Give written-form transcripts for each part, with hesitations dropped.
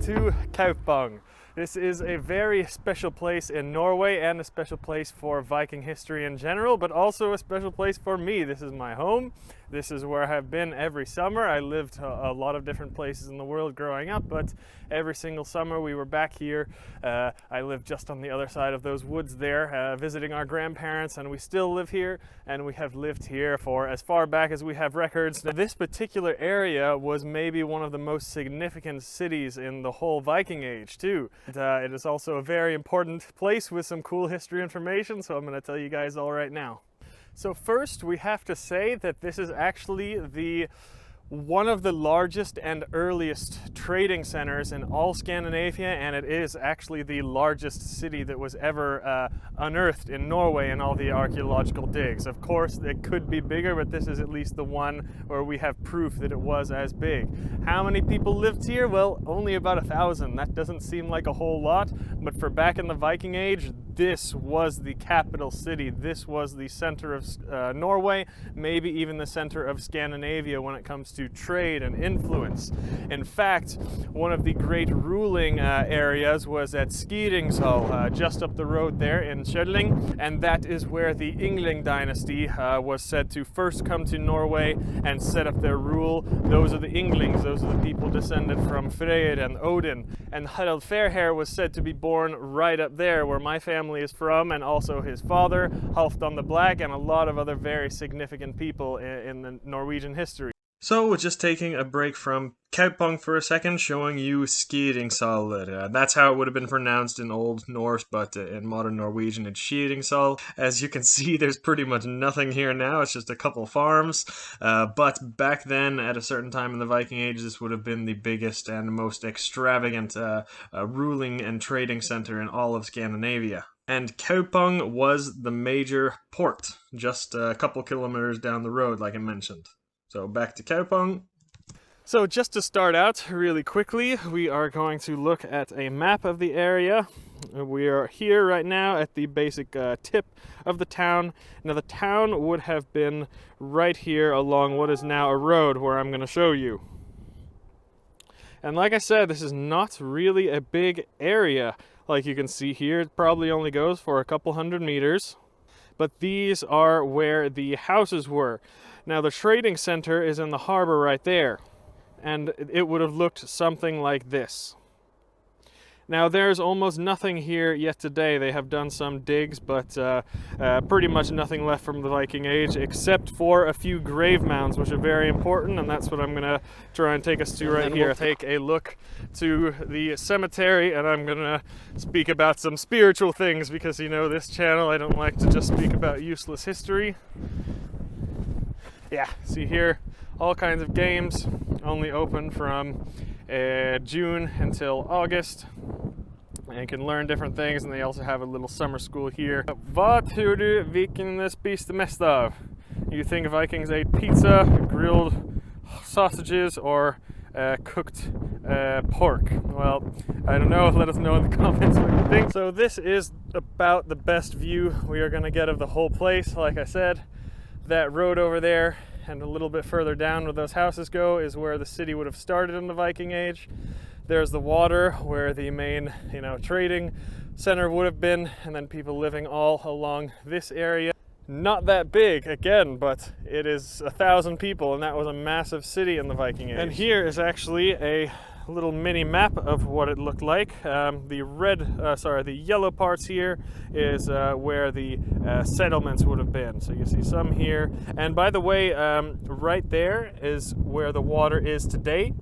to Kaupang. This is a very special place in Norway and a special place for Viking history in general, but also a special place for me. This is my home. This is where I've been every summer. I lived a lot of different places in the world growing up, but every single summer we were back here. I lived just on the other side of those woods there, visiting our grandparents, and we still live here, and we have lived here for as far back as we have records. Now, this particular area was maybe one of the most significant cities in the whole Viking Age too. It is also a very important place with some cool history information, so I'm going to tell you guys all right now. So first, we have to say that this is actually one of the largest and earliest trading centers in all Scandinavia, and it is actually the largest city that was ever unearthed in Norway in all the archaeological digs. Of course, it could be bigger, but this is at least the one where we have proof that it was as big. How many people lived here? Well, only about 1,000. That doesn't seem like a whole lot, but for back in the Viking Age, this was the capital city. This was the center of Norway, maybe even the center of Scandinavia when it comes to trade and influence. In fact, one of the great ruling areas was at Skidingshall, just up the road there in Kjølling, and that is where the Yngling dynasty was said to first come to Norway and set up their rule. Those are the Ynglings, those are the people descended from Freyr and Odin. And Harald Fairhair was said to be born right up there where my family is from, and also his father, Halfdan the Black, and a lot of other very significant people in the Norwegian history. So we're just taking a break from Kaupang for a second, showing you Skidingshall. That's how it would have been pronounced in Old Norse, but in modern Norwegian it's Skidingshall. As you can see, there's pretty much nothing here now. It's just a couple farms. But back then, at a certain time in the Viking Age, this would have been the biggest and most extravagant ruling and trading center in all of Scandinavia. And Kaupang was the major port, just a couple kilometers down the road, like I mentioned. So back to Kaupang. So just to start out really quickly, we are going to look at a map of the area. We are here right now at the basic tip of the town. Now the town would have been right here along what is now a road where I'm going to show you. And like I said, this is not really a big area. Like you can see here, it probably only goes for a couple hundred meters. But these are where the houses were. Now the trading center is in the harbor right there, and it would have looked something like this. Now there's almost nothing here yet today. They have done some digs, but pretty much nothing left from the Viking Age except for a few grave mounds, which are very important, and that's what I'm gonna try and take us to right here. We'll take a look to the cemetery, and I'm gonna speak about some spiritual things because, you know, this channel, I don't like to just speak about useless history. Yeah, see here, all kinds of games, only open from June until August, and you can learn different things, and they also have a little summer school here. Vad tror du vikingene spiste mest av? You think Vikings ate pizza, grilled sausages, or cooked pork? Well, I don't know, let us know in the comments what you think. So this is about the best view we are going to get of the whole place. Like I said, that road over there and a little bit further down where those houses go is where the city would have started in the Viking Age. There's the water where the main, trading center would have been, and then people living all along this area. Not that big, again, but it is 1,000 people, and that was a massive city in the Viking Age. And here is actually a little mini map of what it looked like. The yellow parts here is where the settlements would have been. So you see some here. And by the way, right there is where the water is today.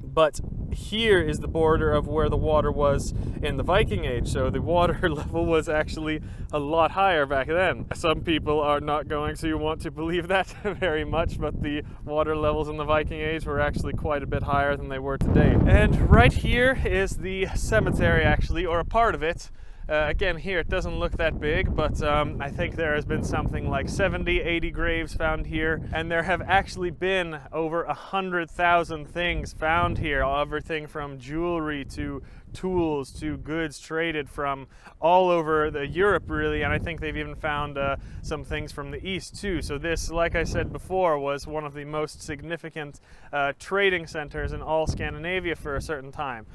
But here is the border of where the water was in the Viking Age. So the water level was actually a lot higher back then. Some people are not going to want to believe that very much, but the water levels in the Viking Age were actually quite a bit higher than they were today. And right here is the cemetery, actually, or a part of it. Again, here it doesn't look that big, but I think there has been something like 70, 80 graves found here, and there have actually been over 100,000 things found here. Everything from jewelry to tools to goods traded from all over Europe, really, and I think they've even found some things from the east too. So this, like I said before, was one of the most significant trading centers in all Scandinavia for a certain time.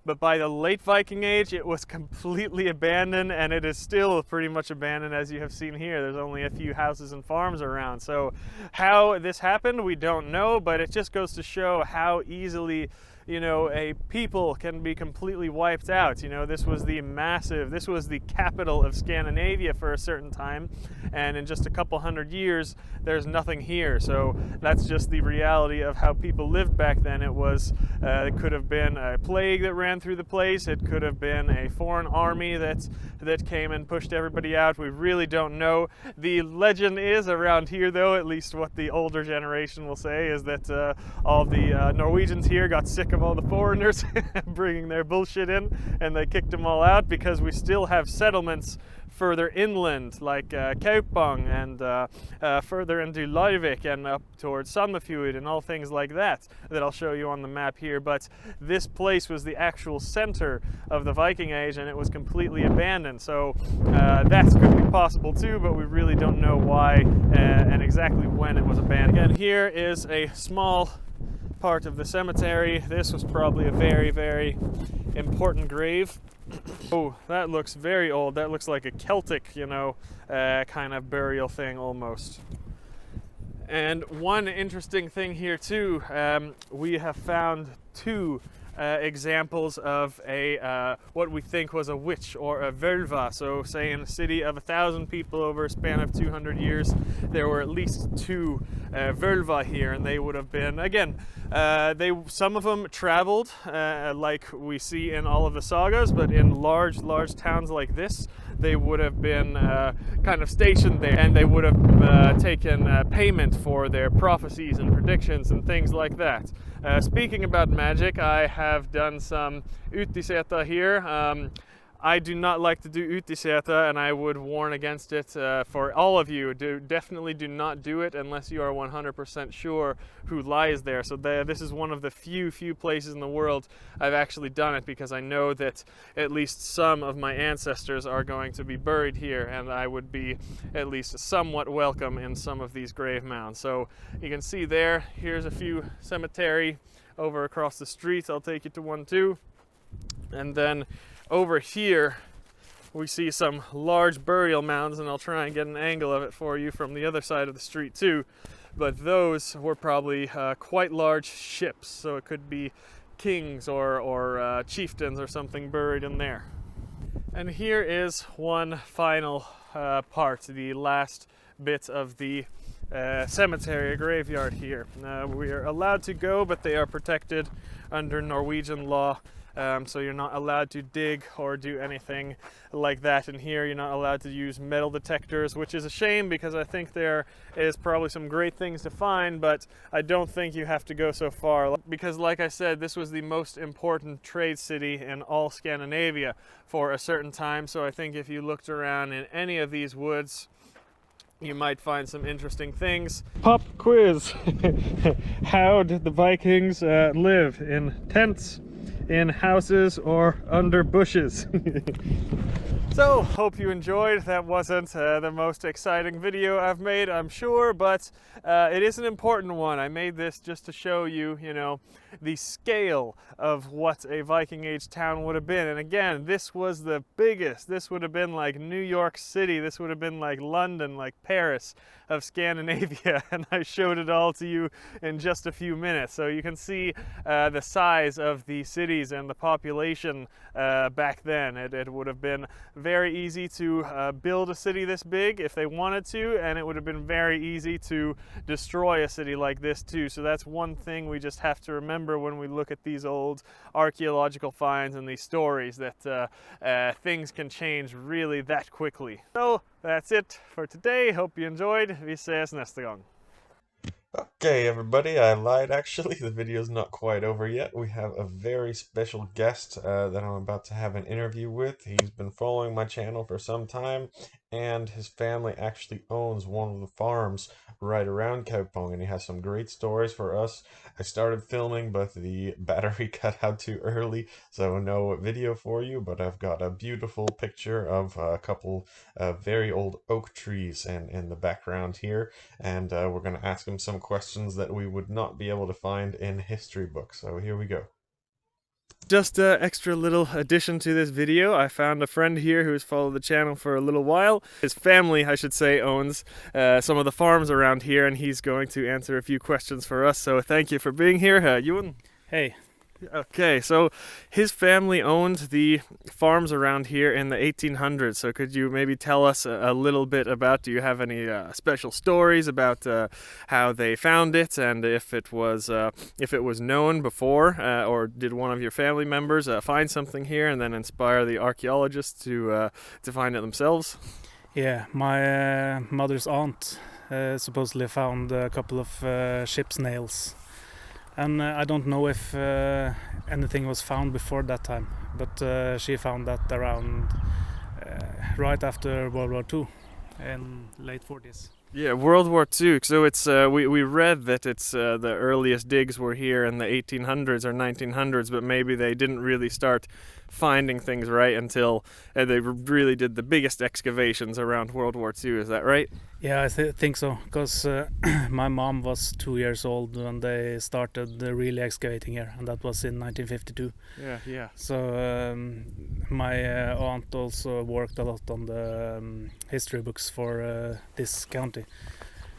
But by the late Viking Age, it was completely abandoned, and it is still pretty much abandoned, as you have seen here. There's only a few houses and farms around. So how this happened, we don't know, but it just goes to show how easily, you know, a people can be completely wiped out. You know, this was the capital of Scandinavia for a certain time, and in just a couple hundred years, there's nothing here. So that's just the reality of how people lived back then. It could have been a plague that ran through the place. It could have been a foreign army that came and pushed everybody out. We really don't know. The legend is around here, though, at least what the older generation will say, is that all the Norwegians here got sick of all the foreigners bringing their bullshit in, and they kicked them all out, because we still have settlements further inland, like Kaupang, and further into Larvik and up towards Sandefjord and all things like that I'll show you on the map here. But this place was the actual center of the Viking Age, and it was completely abandoned. So that could be possible too, but we really don't know why and exactly when it was abandoned. Again, here is a small part of the cemetery. This was probably a very, very important grave. Oh, that looks very old. That looks like a Celtic, you know, kind of burial thing almost. And one interesting thing here too, we have found two examples of a what we think was a witch or a völva. So say in a city of 1,000 people over a span of 200 years, there were at least two völva here, and they would have been, again, some of them traveled like we see in all of the sagas, but in large towns like this, they would have been kind of stationed there, and they would have taken payment for their prophecies and predictions and things like that. Speaking about magic, I have done some utiseta here. I do not like to do utiseta, and I would warn against it for all of you. Definitely do not do it unless you are 100% sure who lies there. So this is one of the few places in the world I've actually done it, because I know that at least some of my ancestors are going to be buried here, and I would be at least somewhat welcome in some of these grave mounds. So you can see there, here's a few cemetery over across the street. I'll take you to one too. And then over here we see some large burial mounds, and I'll try and get an angle of it for you from the other side of the street too. But those were probably quite large ships, so it could be kings or chieftains or something buried in there. And here is one final part, the last bit of the cemetery, a graveyard here. We are allowed to go, but they are protected under Norwegian law. So you're not allowed to dig or do anything like that in here. You're not allowed to use metal detectors, which is a shame, because I think there is probably some great things to find, but I don't think you have to go so far. Because like I said, this was the most important trade city in all Scandinavia for a certain time. So I think if you looked around in any of these woods, you might find some interesting things. Pop quiz. How did the Vikings live? In tents, in houses, or under bushes? So, hope you enjoyed. That wasn't the most exciting video I've made, I'm sure, but it is an important one. I made this just to show you, you know, the scale of what a Viking Age town would have been. And again, this was the biggest. This would have been like New York City. This would have been like London, like Paris of Scandinavia. And I showed it all to you in just a few minutes. So you can see the size of the cities and the population back then. It would have been very easy to build a city this big if they wanted to, and it would have been very easy to destroy a city like this too. So that's one thing we just have to remember when we look at these old archaeological finds and these stories, that things can change really that quickly. So that's it for today. Hope you enjoyed. Vi ses nästa gång. Okay, everybody, I lied actually. The video's not quite over yet. We have a very special guest that I'm about to have an interview with. He's been following my channel for some time, and his family actually owns one of the farms right around Kaupang, and he has some great stories for us. I started filming, but the battery cut out too early, so no video for you, but I've got a beautiful picture of a couple very old oak trees in the background here, and we're going to ask him some questions that we would not be able to find in history books. So here we go. Just an extra little addition to this video. I found a friend here who has followed the channel for a little while. His family, I should say, owns some of the farms around here, and he's going to answer a few questions for us. So thank you for being here, Ewan. Hey. Okay, so his family owned the farms around here in the 1800s. So could you maybe tell us a little bit about, do you have any special stories about how they found it, and if it was known before, or did one of your family members find something here and then inspire the archaeologists to find it themselves? Yeah, my mother's aunt supposedly found a couple of ship's nails. And I don't know if anything was found before that time, but she found that around right after World War II in late 40s. Yeah, World War II. So it's we read that it's the earliest digs were here in the 1800s or 1900s, but maybe they didn't really start finding things right until they really did the biggest excavations around World War II. Is that right? Yeah, I think so, because my mom was 2 years old when they started really excavating here, and that was in 1952. Yeah. So my aunt also worked a lot on the history books for this county.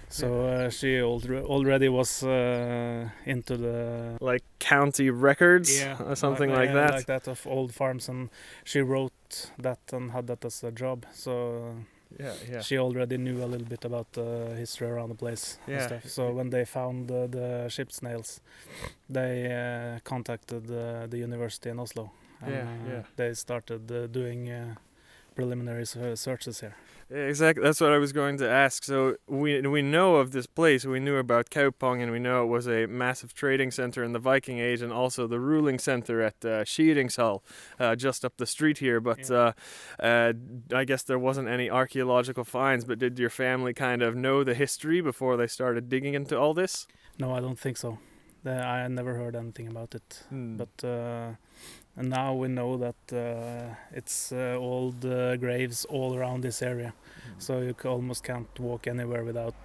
So she already was into the like county records, or something like that. Like that, of old farms, and she wrote that and had that as a job. So yeah. she already knew a little bit about the history around the place and stuff. So when they found the ship's nails, they contacted the university in Oslo. And, they started doing preliminary searches here. Exactly, that's what I was going to ask. So we know of this place, we knew about Kaupang, and we know it was a massive trading center in the Viking Age, and also the ruling center at Skidingshall, just up the street here. But I guess there wasn't any archaeological finds, but did your family kind of know the history before they started digging into all this? No, I don't think so. I never heard anything about it. But and now we know that it's old graves all around this area, so you almost can't walk anywhere without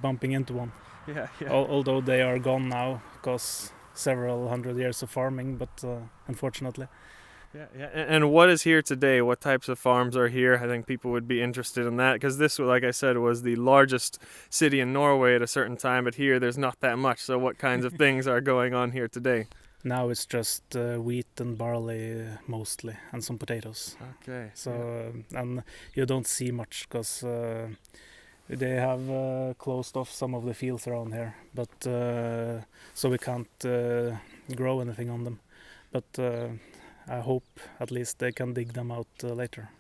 bumping into one. Yeah. Although they are gone now, because several hundred years of farming, but unfortunately. Yeah. And what is here today? What types of farms are here? I think people would be interested in that, because this, like I said, was the largest city in Norway at a certain time, but here there's not that much. So what kinds of things are going on here today? Now it's just wheat and barley mostly, and some potatoes. Okay. So and you don't see much, because they have closed off some of the fields around here, but so we can't grow anything on them. But I hope at least they can dig them out later.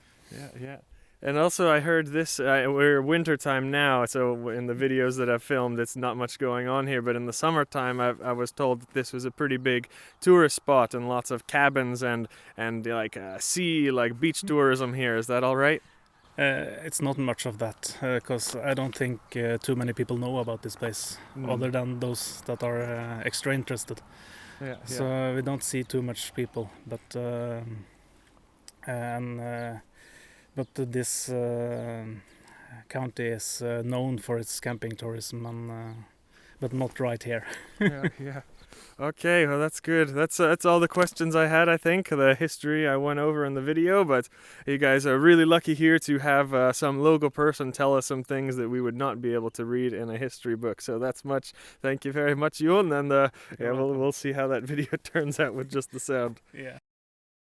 Yeah. And also I heard this, we're winter time now, so in the videos that I've filmed it's not much going on here, but in the summertime I was told that this was a pretty big tourist spot and lots of cabins and like beach tourism here. Is that all right? It's not much of that, because I don't think too many people know about this place, other than those that are extra interested. Yeah. So we don't see too much people, but this county is known for its camping tourism, but not right here. Yeah. Okay, well that's good. That's all the questions I had, I think. The history I went over in the video, but you guys are really lucky here to have some local person tell us some things that we would not be able to read in a history book. So that's much. Thank you very much, Jon, and we'll see how that video turns out with just the sound. Yeah.